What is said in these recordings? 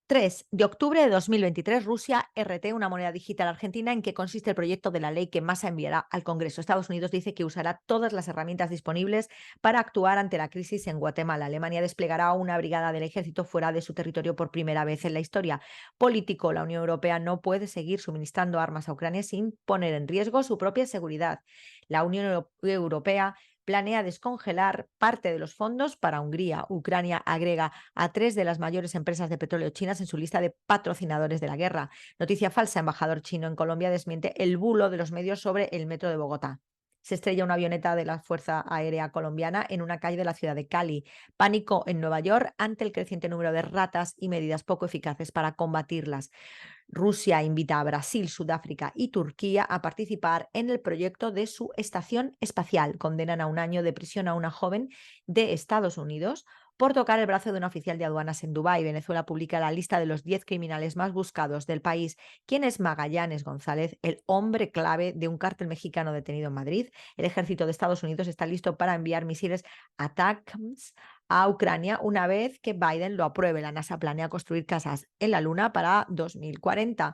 3 de octubre de 2023, Rusia RT, una moneda digital argentina. ¿En qué consiste el proyecto de la ley que Massa enviará al Congreso? Estados Unidos dice que usará todas las herramientas disponibles para actuar ante la crisis en Guatemala. Alemania desplegará una brigada del ejército fuera de su territorio por primera vez en la historia. Político, la Unión Europea no puede seguir suministrando armas a Ucrania sin poner en riesgo su propia seguridad. La Unión Europea planea descongelar parte de los fondos para Hungría. Ucrania agrega a 3 de las mayores empresas de petróleo chinas en su lista de patrocinadores de la guerra. Noticia falsa: embajador chino en Colombia desmiente el bulo de los medios sobre el metro de Bogotá. Se estrella una avioneta de la Fuerza Aérea Colombiana en una calle de la ciudad de Cali. Pánico en Nueva York ante el creciente número de ratas y medidas poco eficaces para combatirlas. Rusia invita a Brasil, Sudáfrica y Turquía a participar en el proyecto de su estación espacial. Condenan a 1 año de prisión a una joven de Estados Unidos por tocar el brazo de un oficial de aduanas en Dubái. Venezuela publica la lista de los 10 criminales más buscados del país. ¿Quién es Magallanes González, el hombre clave de un cártel mexicano detenido en Madrid? El ejército de Estados Unidos está listo para enviar misiles ATACMS a Ucrania una vez que Biden lo apruebe. La NASA planea construir casas en la Luna para 2040.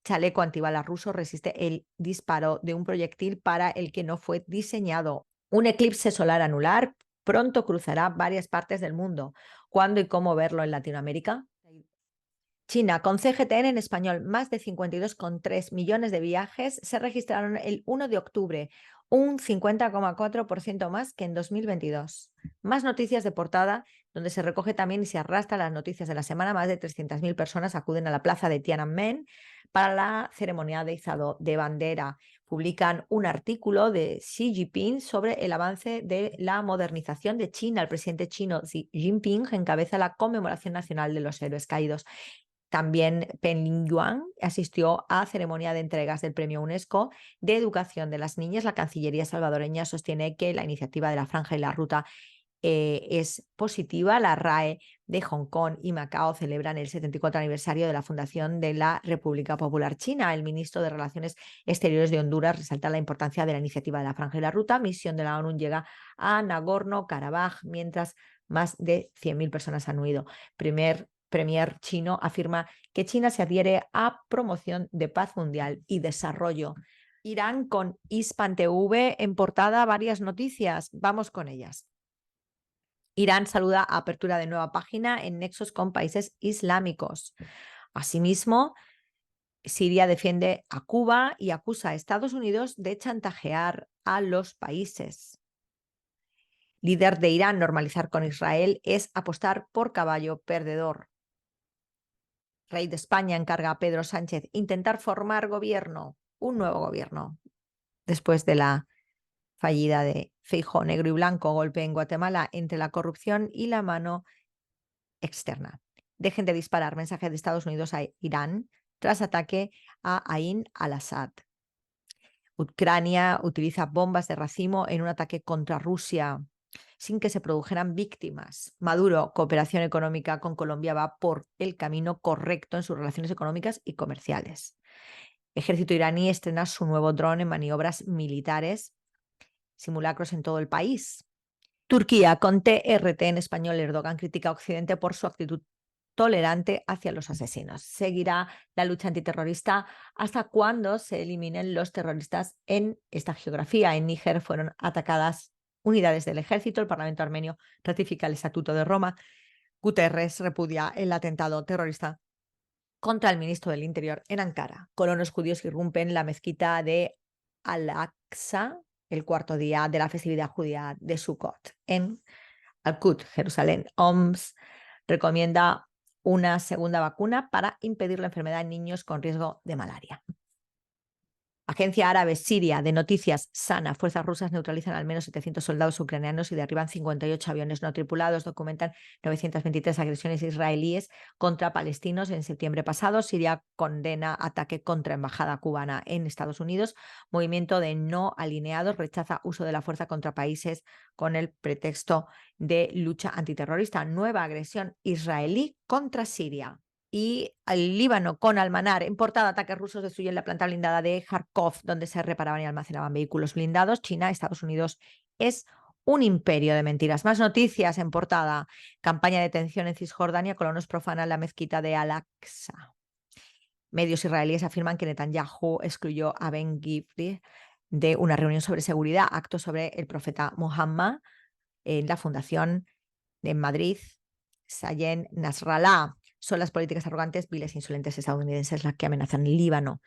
Chaleco antibalas ruso resiste el disparo de un proyectil para el que no fue diseñado. Un eclipse solar anular pronto cruzará varias partes del mundo. ¿Cuándo y cómo verlo en Latinoamérica? China, con CGTN en español, más de 52,3 millones de viajes se registraron el 1 de octubre, un 50,4% más que en 2022. Más noticias de portada, donde se recoge también y se arrastra las noticias de la semana. Más de 300.000 personas acuden a la plaza de Tiananmen para la ceremonia de izado de bandera. Publican un artículo de Xi Jinping sobre el avance de la modernización de China. El presidente chino Xi Jinping encabeza la conmemoración nacional de los héroes caídos. También Pen Lingyuan asistió a ceremonia de entregas del Premio UNESCO de Educación de las Niñas. La Cancillería salvadoreña sostiene que la iniciativa de la Franja y la Ruta es positiva. La RAE de Hong Kong y Macao celebran el 74 aniversario de la fundación de la República Popular China. El ministro de Relaciones Exteriores de Honduras resalta la importancia de la iniciativa de la Franja y la Ruta. Misión de la ONU llega a Nagorno-Karabaj, mientras más de 100.000 personas han huido. Premier chino afirma que China se adhiere a promoción de paz mundial y desarrollo. Irán con Hispan TV en portada, varias noticias. Vamos con ellas. Irán saluda a apertura de nueva página en nexos con países islámicos. Asimismo, Siria defiende a Cuba y acusa a Estados Unidos de chantajear a los países. Líder de Irán: normalizar con Israel es apostar por caballo perdedor. Rey de España encarga a Pedro Sánchez intentar formar gobierno, un nuevo gobierno, después de la fallida de Feijóo. Negro y blanco, golpe en Guatemala entre la corrupción y la mano externa. Dejen de disparar, mensaje de Estados Unidos a Irán tras ataque a Ain al-Assad. Ucrania utiliza bombas de racimo en un ataque contra Rusia sin que se produjeran víctimas. Maduro: cooperación económica con Colombia va por el camino correcto en sus relaciones económicas y comerciales. Ejército iraní estrena su nuevo dron en maniobras militares, simulacros en todo el país. Turquía, con TRT en español. Erdogan critica a Occidente por su actitud tolerante hacia los asesinos. Seguirá la lucha antiterrorista hasta cuando se eliminen los terroristas en esta geografía. En Níger fueron atacadas unidades del ejército. El Parlamento armenio ratifica el Estatuto de Roma. Guterres repudia el atentado terrorista contra el ministro del Interior en Ankara. Colonos judíos irrumpen la mezquita de Al-Aqsa el cuarto día de la festividad judía de Sukkot en Al-Quds, Jerusalén. OMS recomienda una segunda vacuna para impedir la enfermedad en niños con riesgo de malaria. Agencia árabe siria de noticias Sana: fuerzas rusas neutralizan al menos 700 soldados ucranianos y derriban 58 aviones no tripulados. Documentan 923 agresiones israelíes contra palestinos en septiembre pasado. Siria condena ataque contra embajada cubana en Estados Unidos. Movimiento de no alineados rechaza uso de la fuerza contra países con el pretexto de lucha antiterrorista. Nueva agresión israelí contra Siria. Y al Líbano con Almanar. En portada, ataques rusos destruyen la planta blindada de Kharkov, donde se reparaban y almacenaban vehículos blindados. China, Estados Unidos es un imperio de mentiras. Más noticias en portada. Campaña de detención en Cisjordania. Colonos profanan la mezquita de Al-Aqsa. Medios israelíes afirman que Netanyahu excluyó a Ben Gvir de una reunión sobre seguridad, acto sobre el profeta Muhammad en la fundación en Madrid, Sayen Nasrallah. Son las políticas arrogantes, viles e insolentes estadounidenses las que amenazan el Líbano.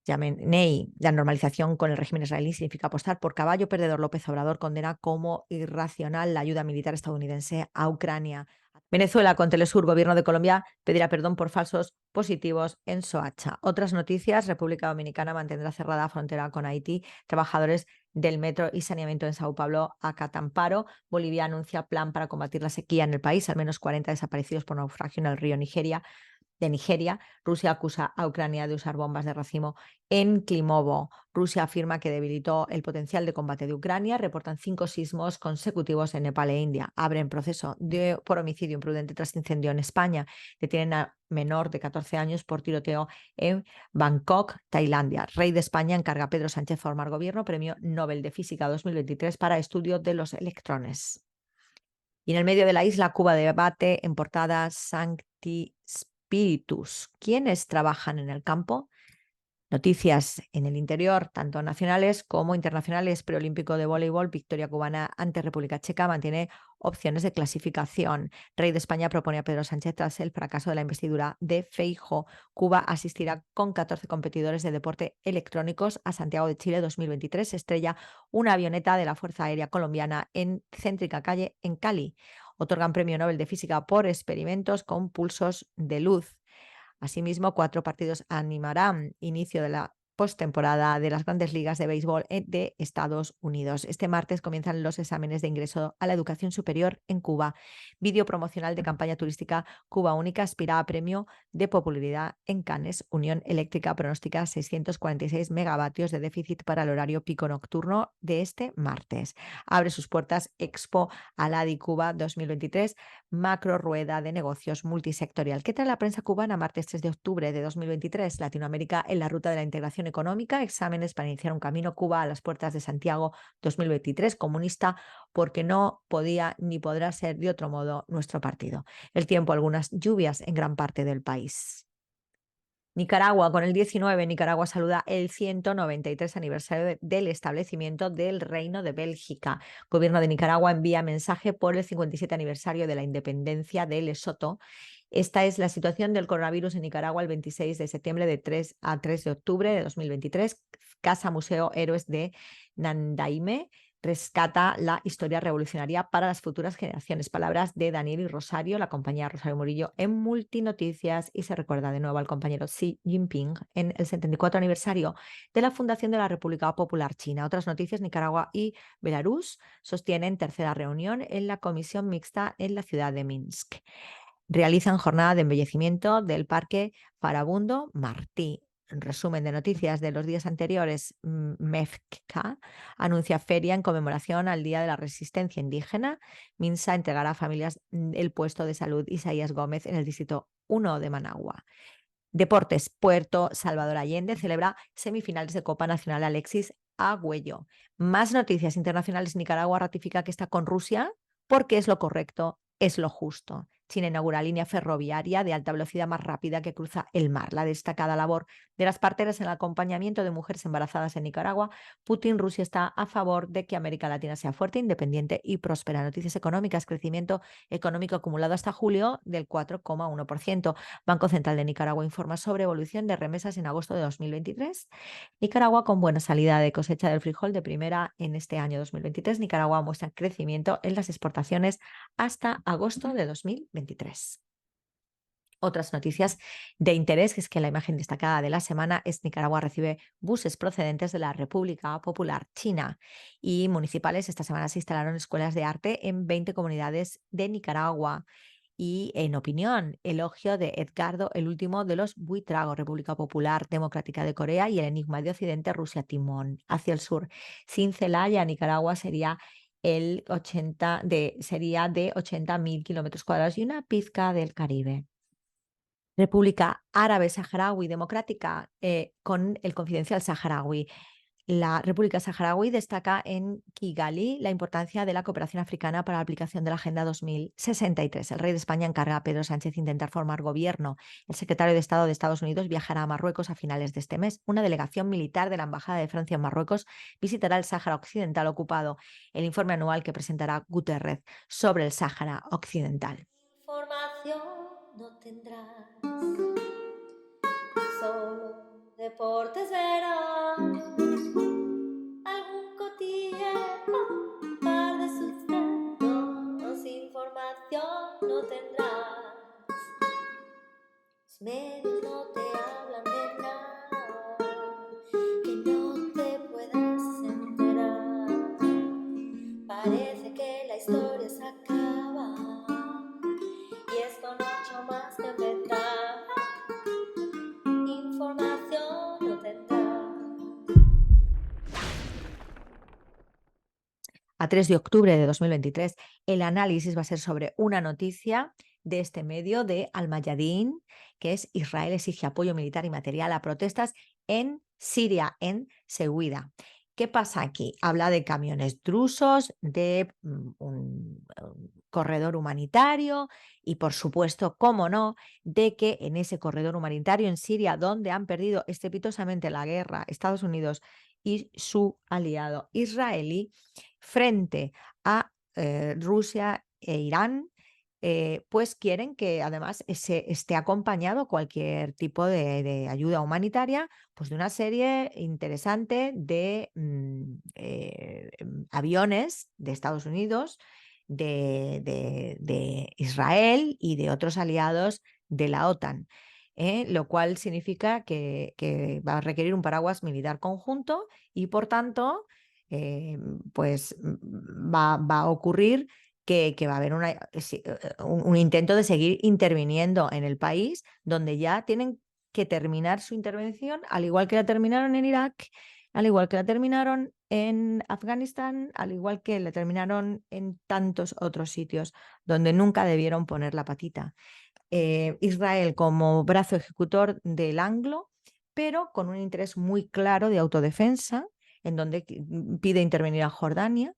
Yamenei, la normalización con el régimen israelí significa apostar por caballo perdedor. López Obrador condena como irracional la ayuda militar estadounidense a Ucrania. Venezuela, con Telesur, gobierno de Colombia pedirá perdón por falsos positivos en Soacha. Otras noticias, República Dominicana mantendrá cerrada frontera con Haití. Trabajadores del metro y saneamiento en Sao Paulo acatan paro. Bolivia anuncia plan para combatir la sequía en el país. Al menos 40 desaparecidos por naufragio en el río Nigeria. Rusia acusa a Ucrania de usar bombas de racimo en Klimovo. Rusia afirma que debilitó el potencial de combate de Ucrania. Reportan 5 sismos consecutivos en Nepal e India. Abren proceso por homicidio imprudente tras incendio en España. Detienen a menor de 14 años por tiroteo en Bangkok, Tailandia. Rey de España encarga a Pedro Sánchez formar gobierno. Premio Nobel de Física 2023 para estudio de los electrones. Y en el medio de la isla, Cuba debate en portada Sancti Spiritus. ¿Quiénes trabajan en el campo? Noticias en el interior, tanto nacionales como internacionales. Preolímpico de voleibol, victoria cubana ante República Checa, mantiene opciones de clasificación. Rey de España propone a Pedro Sánchez tras el fracaso de la investidura de Feijóo. Cuba asistirá con 14 competidores de deporte electrónicos a Santiago de Chile 2023. Se estrella una avioneta de la Fuerza Aérea Colombiana en Céntrica Calle en Cali. Otorgan premio Nobel de Física por experimentos con pulsos de luz. Asimismo, 4 partidos animarán inicio de la postemporada de las grandes ligas de béisbol de Estados Unidos. Este martes comienzan los exámenes de ingreso a la educación superior en Cuba. Vídeo promocional de campaña turística Cuba Única aspira a premio de popularidad en Cannes. Unión Eléctrica pronostica 646 megavatios de déficit para el horario pico nocturno de este martes. Abre sus puertas Expo Aladi Cuba 2023, macro rueda de negocios multisectorial. ¿Qué trae la prensa cubana? Martes 3 de octubre de 2023. Latinoamérica en la ruta de la integración económica. Exámenes para iniciar un camino. Cuba a las puertas de Santiago 2023. Comunista porque no podía ni podrá ser de otro modo nuestro partido. El tiempo, algunas lluvias en gran parte del país. Nicaragua, con el 19, Nicaragua saluda el 193 aniversario del establecimiento del Reino de Bélgica. Gobierno de Nicaragua envía mensaje por el 57 aniversario de la independencia de Lesoto. Esta es la situación del coronavirus en Nicaragua el 26 de septiembre de 3 a 3 de octubre de 2023. Casa Museo Héroes de Nandaime rescata la historia revolucionaria para las futuras generaciones. Palabras de Daniel y Rosario, la compañía Rosario Murillo en Multinoticias, y se recuerda de nuevo al compañero Xi Jinping en el 74 aniversario de la fundación de la República Popular China. Otras noticias, Nicaragua y Belarus sostienen tercera reunión en la comisión mixta en la ciudad de Minsk. Realizan jornada de embellecimiento del Parque Farabundo Martí. En resumen de noticias de los días anteriores, MEFCA anuncia feria en conmemoración al Día de la Resistencia Indígena. MINSA entregará a familias el puesto de salud Isaías Gómez en el distrito 1 de Managua. Deportes, Puerto Salvador Allende celebra semifinales de Copa Nacional Alexis Agüello. Más noticias internacionales, Nicaragua ratifica que está con Rusia porque es lo correcto, es lo justo. China inaugura línea ferroviaria de alta velocidad más rápida que cruza el mar. La destacada labor de las parteras en el acompañamiento de mujeres embarazadas en Nicaragua. Putin, Rusia está a favor de que América Latina sea fuerte, independiente y próspera. Noticias económicas, crecimiento económico acumulado hasta julio del 4,1%. Banco Central de Nicaragua informa sobre evolución de remesas en agosto de 2023. Nicaragua con buena salida de cosecha del frijol de primera en este año 2023. Nicaragua muestra crecimiento en las exportaciones hasta agosto de 2023. Otras noticias de interés, que es que la imagen destacada de la semana es Nicaragua recibe buses procedentes de la República Popular China, y municipales esta semana se instalaron escuelas de arte en 20 comunidades de Nicaragua. Y en opinión, elogio de Edgardo, el último de los Buitragos, República Popular Democrática de Corea y el enigma de Occidente, Rusia Timón. Hacia el sur, sin Celaya, Nicaragua sería de 80.000 kilómetros cuadrados y una pizca del Caribe. República Árabe Saharaui Democrática con el Confidencial Saharaui. La República Saharaui destaca en Kigali la importancia de la cooperación africana para la aplicación de la Agenda 2063. El rey de España encarga a Pedro Sánchez intentar formar gobierno. El secretario de Estado de Estados Unidos viajará a Marruecos a finales de este mes. Una delegación militar de la Embajada de Francia en Marruecos visitará el Sáhara Occidental ocupado. El informe anual que presentará Guterres sobre el Sáhara Occidental. Información no tendrás, solo deportes verás, algún cotilleo, un par de sucesos, información no tendrás. Los medios no te hablan de nada que no te puedas enterar. Parece que la historia se acaba y esto no ha hecho más que empezar. Información no tendrás. A 3 de octubre de 2023, el análisis va a ser sobre una noticia de este medio de Al-Mayadeen, que es Israel exige apoyo militar y material a protestas en Siria, en Ceuta. ¿Qué pasa aquí? Habla de camiones drusos, de un corredor humanitario y, por supuesto, cómo no, de que en ese corredor humanitario en Siria, donde han perdido estrepitosamente la guerra Estados Unidos y su aliado israelí, frente a Rusia e Irán, pues quieren que además esté acompañado cualquier tipo de ayuda humanitaria, pues de una serie interesante de aviones de Estados Unidos, de Israel y de otros aliados de la OTAN. Lo cual significa que va a requerir un paraguas militar conjunto y, por tanto, pues va a ocurrir que va a haber un intento de seguir interviniendo en el país, donde ya tienen que terminar su intervención, al igual que la terminaron en Irak, al igual que la terminaron en Afganistán, al igual que la terminaron en tantos otros sitios donde nunca debieron poner la patita. Israel como brazo ejecutor del anglo, pero con un interés muy claro de autodefensa, en donde pide intervenir a Jordania.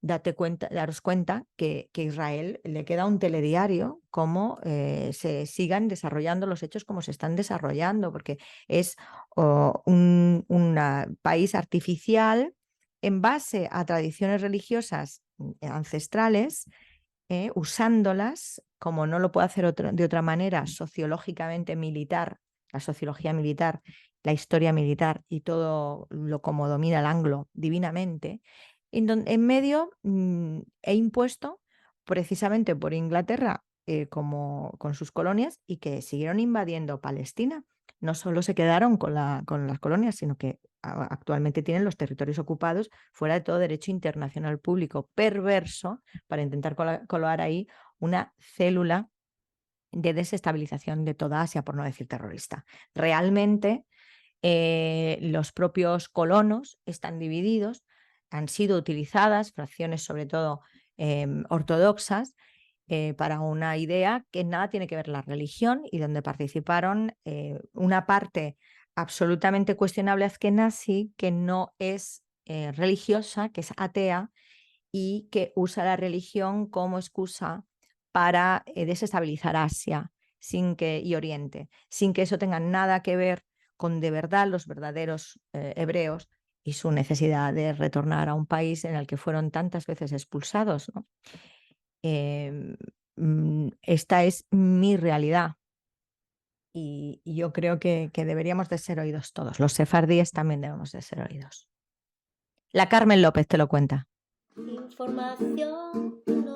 Daros cuenta que Israel le queda un telediario cómo se sigan desarrollando los hechos como se están desarrollando, porque es un país artificial en base a tradiciones religiosas ancestrales, usándolas, como no lo puede hacer de otra manera, sociológicamente militar, la sociología militar, la historia militar y todo lo como domina el anglo divinamente, en medio he impuesto precisamente por Inglaterra como con sus colonias y que siguieron invadiendo Palestina. No solo se quedaron con las colonias, sino que actualmente tienen los territorios ocupados fuera de todo derecho internacional público perverso para intentar colar ahí una célula de desestabilización de toda Asia, por no decir terrorista. Realmente los propios colonos están divididos, han sido utilizadas, fracciones sobre todo ortodoxas, para una idea que nada tiene que ver la religión y donde participaron una parte absolutamente cuestionable azkenazí que no es religiosa, que es atea y que usa la religión como excusa para desestabilizar Asia y Oriente, sin que eso tenga nada que ver con de verdad los verdaderos hebreos y su necesidad de retornar a un país en el que fueron tantas veces expulsados, ¿no? Esta es mi realidad y yo creo que deberíamos de ser oídos todos. Los sefardíes también debemos de ser oídos. La Carmen López te lo cuenta. Información no